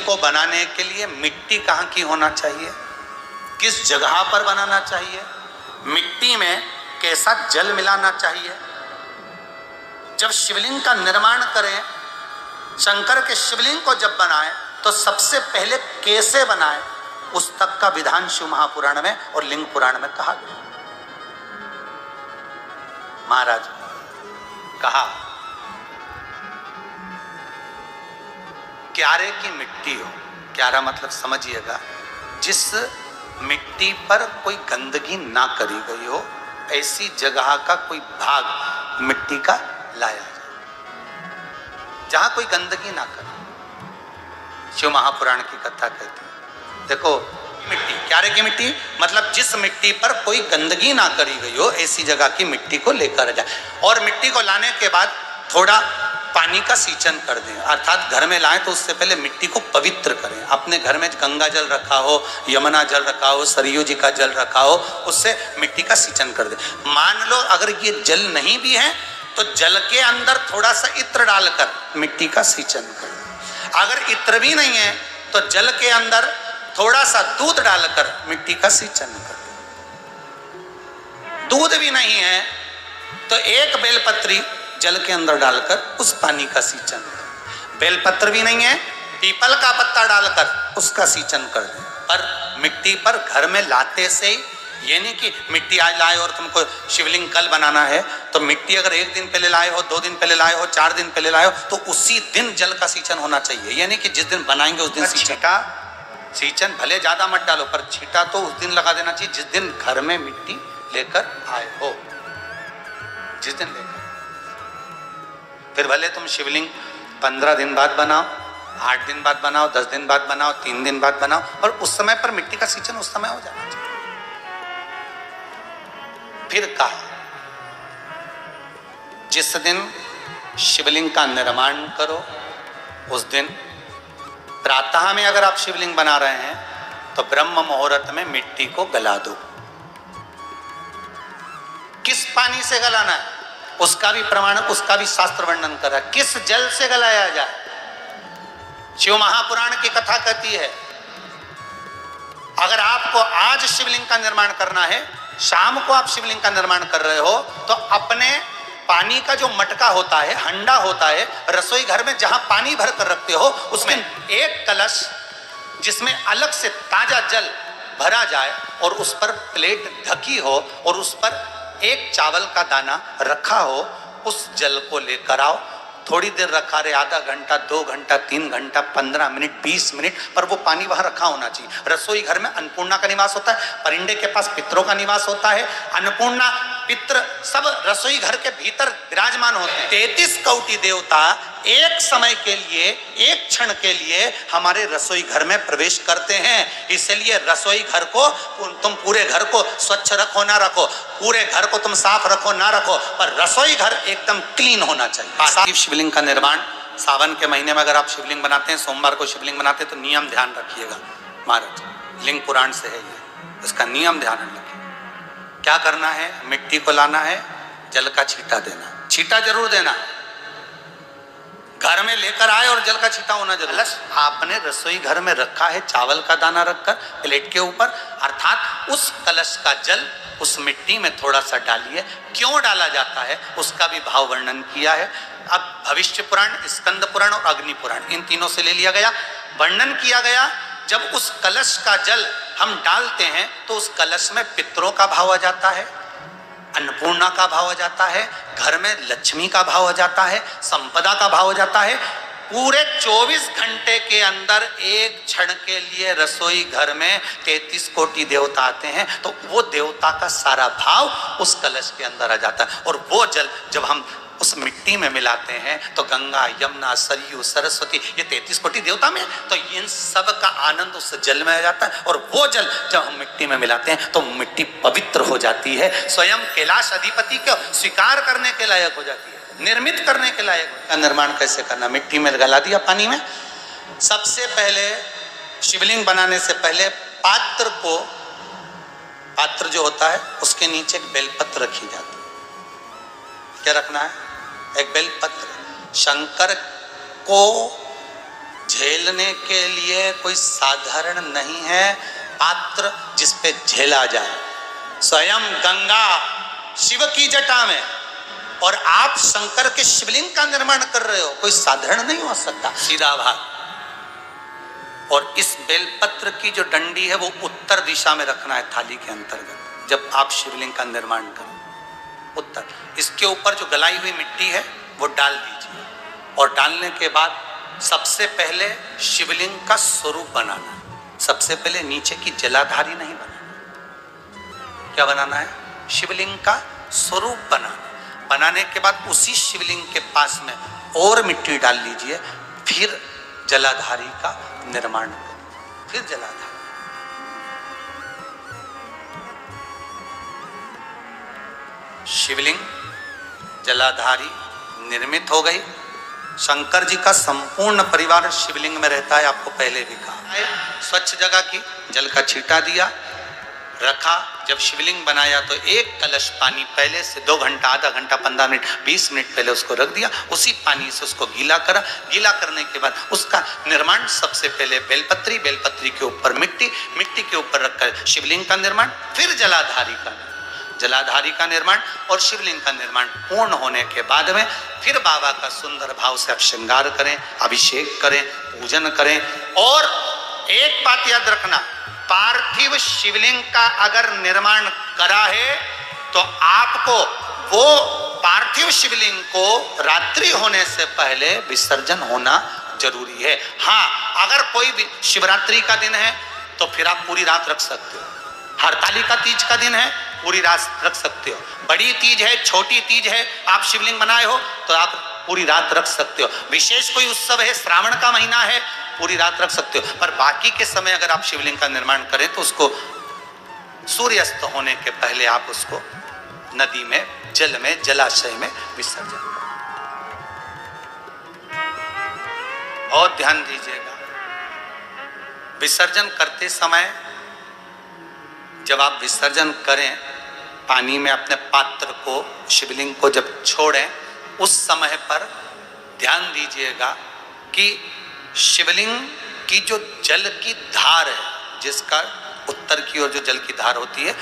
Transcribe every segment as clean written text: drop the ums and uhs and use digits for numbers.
को बनाने के लिए मिट्टी कहाँ की होना चाहिए, किस जगह पर बनाना चाहिए, मिट्टी में कैसा जल मिलाना चाहिए। जब शिवलिंग का निर्माण करें, शंकर के शिवलिंग को जब बनाए तो सबसे पहले कैसे बनाए, उस तक का विधान शिव महापुराण में और लिंग पुराण में कहा गया। महाराज कहा क्यारे की मिट्टी हो, क्यारा मतलब समझिएगा जिस मिट्टी पर कोई गंदगी ना करी गई हो, ऐसी जगह का कोई भाग मिट्टी का लाया जाए जहां कोई गंदगी ना करे। शिव महापुराण की कथा कहती है, देखो मिट्टी, क्यारे की मिट्टी मतलब जिस मिट्टी पर कोई गंदगी ना करी गई हो, ऐसी जगह की मिट्टी को लेकर जाए। और मिट्टी को लाने के बाद थोड़ा पानी का सींचन कर दें, अर्थात घर में लाएं तो उससे पहले मिट्टी को पवित्र करें। अपने घर में गंगा जल रखा हो, यमुना जल रखा हो, सरयू जी का जल रखा हो, उससे मिट्टी का सींचन कर दें। मान लो अगर ये जल नहीं भी है तो जल के अंदर थोड़ा सा इत्र डालकर मिट्टी का सींचन कर दें। अगर इत्र भी नहीं है तो जल के अंदर थोड़ा सा दूध डालकर मिट्टी का सींचन कर दें। दूध भी नहीं है तो एक बेलपत्री जल के अंदर डालकर उस पानी का सींचन कर। बेलपत्र भी नहीं है, पीपल का पत्ता डालकर उसका सींचन कर दें। पर मिट्टी पर घर में लाते से ही, ये नहीं कि मिट्टी आज लाए और तुमको शिवलिंग कल बनाना है, तो मिट्टी अगर एक दिन पहले लाए हो, 2 दिन पहले लाए हो, 4 दिन पहले लाए हो, तो उसी दिन जल का सींचन होना चाहिए। यानी कि जिस दिन बनाएंगे उस दिन सींचन भले ज्यादा मत डालो, पर छींटा तो उस दिन लगा देना चाहिए जिस दिन घर में मिट्टी लेकर आए हो, जिस दिन लेकर। फिर भले तुम शिवलिंग 15 दिन बाद बनाओ, 8 दिन बाद बनाओ, 10 दिन बाद बनाओ, 3 दिन बाद बनाओ, और उस समय पर मिट्टी का सींचन उस समय हो जाना चाहिए। फिर कहा जिस दिन शिवलिंग का निर्माण करो उस दिन प्रातः में अगर आप शिवलिंग बना रहे हैं तो ब्रह्म मुहूर्त में मिट्टी को गला दो। किस पानी से गलाना है उसका भी प्रमाण, उसका भी शास्त्र वर्णन कर रहा है। किस जल से गलाया जाए, शिव महापुराण की कथा कहती है अगर आपको आज शिवलिंग का निर्माण करना है, शाम को आप शिवलिंग का निर्माण कर रहे हो, तो अपने पानी का जो मटका होता है, हंडा होता है, रसोई घर में जहां पानी भर कर रखते हो, उसमें एक कलश जिसमें अलग से ताजा जल भरा जाए और उस पर प्लेट ढकी हो और उस पर एक चावल का दाना रखा हो, उस जल को लेकर आओ। थोड़ी देर रखा रहे, आधा घंटा, 2 घंटा, 3 घंटा, 15 मिनट, 20 मिनट, पर वो पानी वहां रखा होना चाहिए। रसोई घर में अन्नपूर्णा का निवास होता है, परिंदे के पास पितरों का निवास होता है, अन्नपूर्णा पित्र सब रसोई घर के भीतर विराजमान होते हैं। 33 कोटि देवता एक समय के लिए, एक क्षण के लिए हमारे रसोई घर में प्रवेश करते हैं। इसलिए रसोई घर को तुम पूरे घर को स्वच्छ रखो ना रखो, पूरे घर को तुम साफ रखो ना रखो, पर रसोई घर एकदम क्लीन होना चाहिए। शिवलिंग का निर्माण सावन के महीने में अगर आप शिवलिंग बनाते हैं, सोमवार को शिवलिंग बनाते हैं, तो नियम ध्यान रखिएगा महाराज, लिंग पुराण से है ये, इसका नियम ध्यान रखिए। क्या करना है, मिट्टी को लाना है, जल का छींटा देना, छींटा जरूर देना, घर में लेकर आए और जल का छींटा होना जरूर। आपने रसोई घर में रखा है चावल का दाना रखकर प्लेट के ऊपर, अर्थात उस कलश का जल उस मिट्टी में थोड़ा सा डालिए। क्यों डाला जाता है उसका भी भाव वर्णन किया है। अब भविष्य पुराण, स्कंद पुराण और अग्नि पुराण, इन तीनों से ले लिया गया, वर्णन किया गया। जब उस कलश का जल हम डालते हैं तो उस कलश में पितरों का भाव आ जाता है, अन्नपूर्णा का भाव आ जाता है, घर में लक्ष्मी का भाव आ जाता है, संपदा का भाव आ जाता है। पूरे 24 घंटे के अंदर एक क्षण के लिए रसोई घर में 33 कोटि देवता आते हैं, तो वो देवता का सारा भाव उस कलश के अंदर आ जाता है। और वो जल जब हम उस मिट्टी में मिलाते हैं तो गंगा, यमुना, सरयू, सरस्वती, ये 33 कोटि देवता में, तो इन सब का आनंद उस जल में आ जाता है। और वो जल जब हम मिट्टी में मिलाते हैं तो मिट्टी पवित्र हो जाती है, स्वयं कैलाश अधिपति को स्वीकार करने के लायक हो जाती है, निर्मित करने के लायक। का निर्माण कैसे करना, मिट्टी में गला दिया पानी में। सबसे पहले शिवलिंग बनाने से पहले पात्र को, पात्र जो होता है उसके नीचे एक बेलपत्र रखी जाती है। क्या रखना है, एक बेलपत्र। शंकर को झेलने के लिए कोई साधारण नहीं है पात्र जिस पे झेला जाए। स्वयं गंगा शिव की जटा में और आप शंकर के शिवलिंग का निर्माण कर रहे हो, कोई साधारण नहीं हो सकता। सीधा भाग। और इस बेलपत्र की जो डंडी है वो उत्तर दिशा में रखना है थाली के अंतर्गत जब आप शिवलिंग का निर्माण करें। उत्तर। इसके ऊपर जो गलाई हुई मिट्टी है वो डाल दीजिए और डालने के बाद सबसे पहले शिवलिंग का स्वरूप बनाना है। सबसे पहले नीचे की जलाधारी नहीं बनाना। क्या बनाना है? शिवलिंग का स्वरूप बनाना। बनाने के बाद उसी शिवलिंग के पास में और मिट्टी डाल लीजिए, फिर जलाधारी का निर्माण करें। फिर जलाधारी। शिवलिंग जलाधारी निर्मित हो गई। शंकर जी का संपूर्ण परिवार शिवलिंग में रहता है, आपको पहले भी कहा। स्वच्छ जगह की जल का छींटा दिया, रखा। जब शिवलिंग बनाया तो एक कलश पानी पहले से 2 घंटा, आधा घंटा, 15 मिनट, 20 मिनट पहले उसको रख दिया। उसी पानी से उसको गीला करा। गीला करने के बाद उसका निर्माण सबसे पहले बेलपत्री, बेलपत्री के ऊपर मिट्टी, मिट्टी के ऊपर रखकर शिवलिंग का निर्माण, फिर जलाधारी का निर्माण और शिवलिंग का निर्माण पूर्ण होने के बाद में फिर बाबा का सुंदर भाव से आप श्रृंगार करें, अभिषेक करें, पूजन करें। और एक बात याद रखना, पार्थिव शिवलिंग का अगर निर्माण करा है तो आपको वो पार्थिव शिवलिंग को रात्रि होने से पहले विसर्जन होना जरूरी है। हाँ, अगर कोई भी शिवरात्रि का दिन है तो फिर आप पूरी रात रख सकते हो। हरतालिका तीज का दिन है, पूरी रात रख सकते हो। बड़ी तीज है, छोटी तीज है, आप शिवलिंग बनाए हो तो आप पूरी रात रख सकते हो। विशेष कोई उत्सव है, श्रावण का महीना है, पूरी रात रख सकते हो। पर बाकी के समय अगर आप शिवलिंग का निर्माण करें तो उसको सूर्यास्त होने के पहले आप उसको नदी में, जल में, जलाशय में विसर्जन करें। बहुत ध्यान दीजिएगा। विसर्जन करते समय जब आप विसर्जन करें, पानी में अपने पात्र को, शिवलिंग को जब छोड़ें, उस समय पर ध्यान दीजिएगा कि शिवलिंग की जो जल की धार है, जिसका उत्तर की ओर जो जल की धार होती है,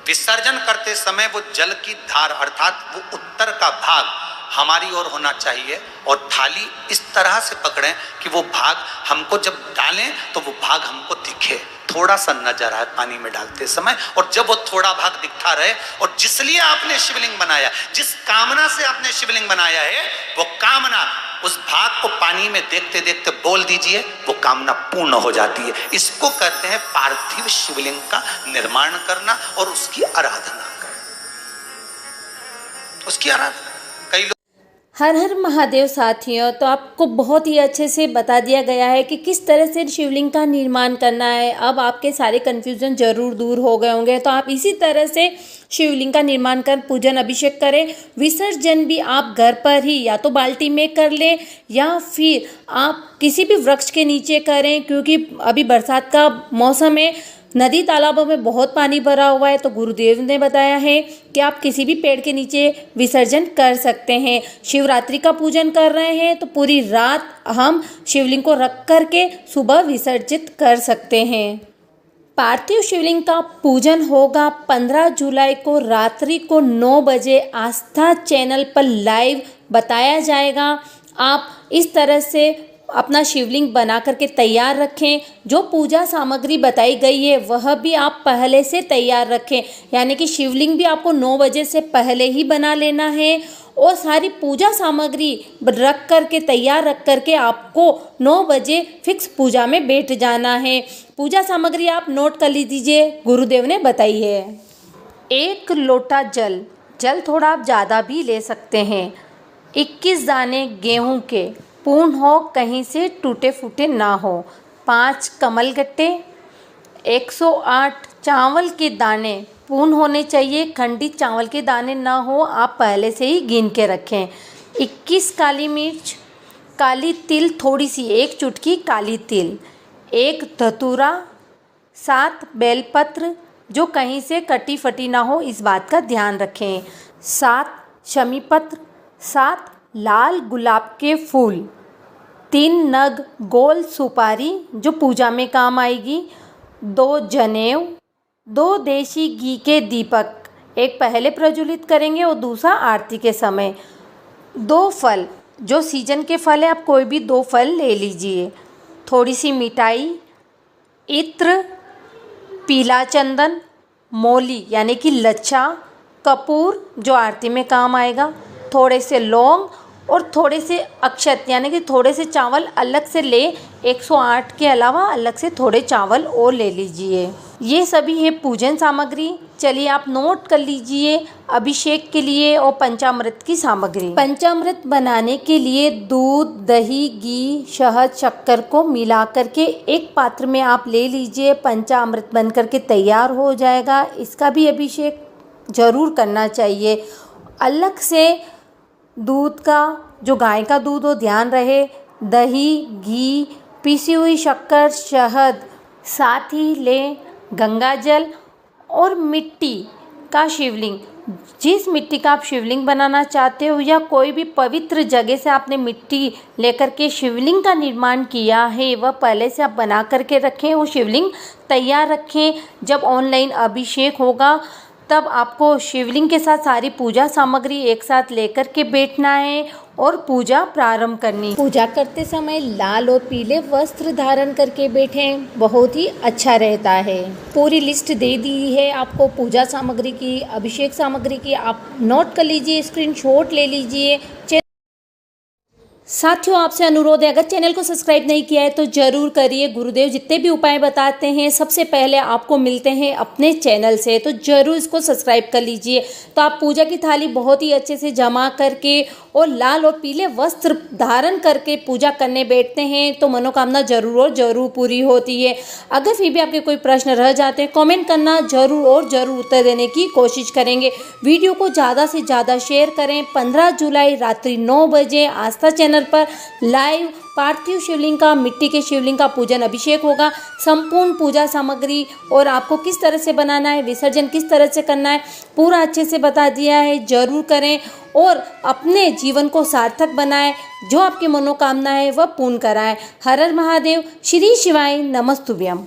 विसर्जन करते समय वो जल की धार अर्थात वो उत्तर का भाग हमारी ओर होना चाहिए और थाली इस तरह से पकड़ें कि वो भाग हमको जब डालें तो वो भाग हमको दिखे, थोड़ा सा नजर आए पानी में डालते समय। और जब वो थोड़ा भाग दिखता रहे और जिसलिए आपने शिवलिंग बनाया, जिस कामना से आपने शिवलिंग बनाया है, वो कामना उस भाग को पानी में देखते देखते बोल दीजिए, वो कामना पूर्ण हो जाती है। इसको कहते हैं पार्थिव शिवलिंग का निर्माण करना और उसकी आराधना करना। उसकी आराधना कई लोग। हर हर महादेव साथियों, तो आपको बहुत ही अच्छे से बता दिया गया है कि किस तरह से शिवलिंग का निर्माण करना है। अब आपके सारे कन्फ्यूज़न ज़रूर दूर हो गए होंगे। तो आप इसी तरह से शिवलिंग का निर्माण कर पूजन अभिषेक करें। विसर्जन भी आप घर पर ही या तो बाल्टी में कर लें या फिर आप किसी भी वृक्ष के नीचे करें, क्योंकि अभी बरसात का मौसम है, नदी तालाबों में बहुत पानी भरा हुआ है। तो गुरुदेव ने बताया है कि आप किसी भी पेड़ के नीचे विसर्जन कर सकते हैं। शिवरात्रि का पूजन कर रहे हैं तो पूरी रात हम शिवलिंग को रख करके सुबह विसर्जित कर सकते हैं। पार्थिव शिवलिंग का पूजन होगा 15 जुलाई को रात्रि को 9 बजे आस्था चैनल पर लाइव बताया जाएगा। आप इस तरह से अपना शिवलिंग बना करके तैयार रखें। जो पूजा सामग्री बताई गई है वह भी आप पहले से तैयार रखें, यानी कि शिवलिंग भी आपको 9 बजे से पहले ही बना लेना है और सारी पूजा सामग्री रख करके तैयार रख करके आपको 9 बजे फिक्स पूजा में बैठ जाना है। पूजा सामग्री आप नोट कर लीजिए, गुरुदेव ने बताई है। 1 लोटा जल, जल थोड़ा आप ज़्यादा भी ले सकते हैं। 21 दाने गेहूं के, पूर्ण हो, कहीं से टूटे फूटे ना हो। 5 कमल गट्टे, 108 चावल के दाने पूर्ण होने चाहिए, खंडित चावल के दाने ना हो, आप पहले से ही गिन के रखें। 21 काली मिर्च, काली तिल थोड़ी सी, 1 चुटकी काली तिल, 1 धतूरा, 7 बेलपत्र जो कहीं से कटी फटी ना हो, इस बात का ध्यान रखें। 7 शमी पत्र, 7 लाल गुलाब के फूल, 3 नग गोल सुपारी जो पूजा में काम आएगी, 2 जनेऊ, 2 देशी घी के दीपक, एक पहले प्रज्वलित करेंगे और दूसरा आरती के समय, 2 फल जो सीजन के फल है, आप कोई भी 2 फल ले लीजिए, थोड़ी सी मिठाई, इत्र, पीला चंदन, मौली यानी कि लच्छा, कपूर जो आरती में काम आएगा, थोड़े से लौंग और थोड़े से अक्षत यानी कि थोड़े से चावल अलग से ले, 108 के अलावा अलग से थोड़े चावल और ले लीजिए। ये सभी है पूजन सामग्री। चलिए आप नोट कर लीजिए अभिषेक के लिए और पंचामृत की सामग्री। पंचामृत बनाने के लिए दूध, दही, घी, शहद, शक्कर को मिला करके एक पात्र में आप ले लीजिए। पंचामृत बन करके तैयार हो जाएगा। इसका भी अभिषेक जरूर करना चाहिए। अलग से दूध का, जो गाय का दूध हो ध्यान रहे, दही, घी, पीसी हुई शक्कर, शहद, साथ ही लें गंगा जल और मिट्टी का शिवलिंग। जिस मिट्टी का आप शिवलिंग बनाना चाहते हो या कोई भी पवित्र जगह से आपने मिट्टी लेकर के शिवलिंग का निर्माण किया है, वह पहले से आप बना करके रखें, वो शिवलिंग तैयार रखें। जब ऑनलाइन अभिषेक होगा तब आपको शिवलिंग के साथ सारी पूजा सामग्री एक साथ लेकर के बैठना है और पूजा प्रारंभ करनी। पूजा करते समय लाल और पीले वस्त्र धारण करके बैठें, बहुत ही अच्छा रहता है। पूरी लिस्ट दे दी है आपको पूजा सामग्री की, अभिषेक सामग्री की। आप नोट कर लीजिए, स्क्रीनशॉट ले लीजिए। साथियों आपसे अनुरोध है, अगर चैनल को सब्सक्राइब नहीं किया है तो जरूर करिए। गुरुदेव जितने भी उपाय बताते हैं सबसे पहले आपको मिलते हैं अपने चैनल से, तो जरूर इसको सब्सक्राइब कर लीजिए। तो आप पूजा की थाली बहुत ही अच्छे से जमा करके और लाल और पीले वस्त्र धारण करके पूजा करने बैठते हैं तो मनोकामना जरूर और जरूर पूरी होती है। अगर फिर भी आपके कोई प्रश्न रह जाते हैं कमेंट करना, जरूर और जरूर उत्तर देने की कोशिश करेंगे। वीडियो को ज़्यादा से ज़्यादा शेयर करें। 15 जुलाई रात्रि 9 बजे आस्था चैनल पर लाइव पार्थिव शिवलिंग का, मिट्टी के शिवलिंग का पूजन अभिषेक होगा। संपूर्ण पूजा सामग्री और आपको किस तरह से बनाना है, विसर्जन किस तरह से करना है, पूरा अच्छे से बता दिया है। जरूर करें और अपने जीवन को सार्थक बनाएं। जो आपकी मनोकामना है वह पूर्ण कराएं। हर हर महादेव, श्री शिवाय नमस्तुभ्यम।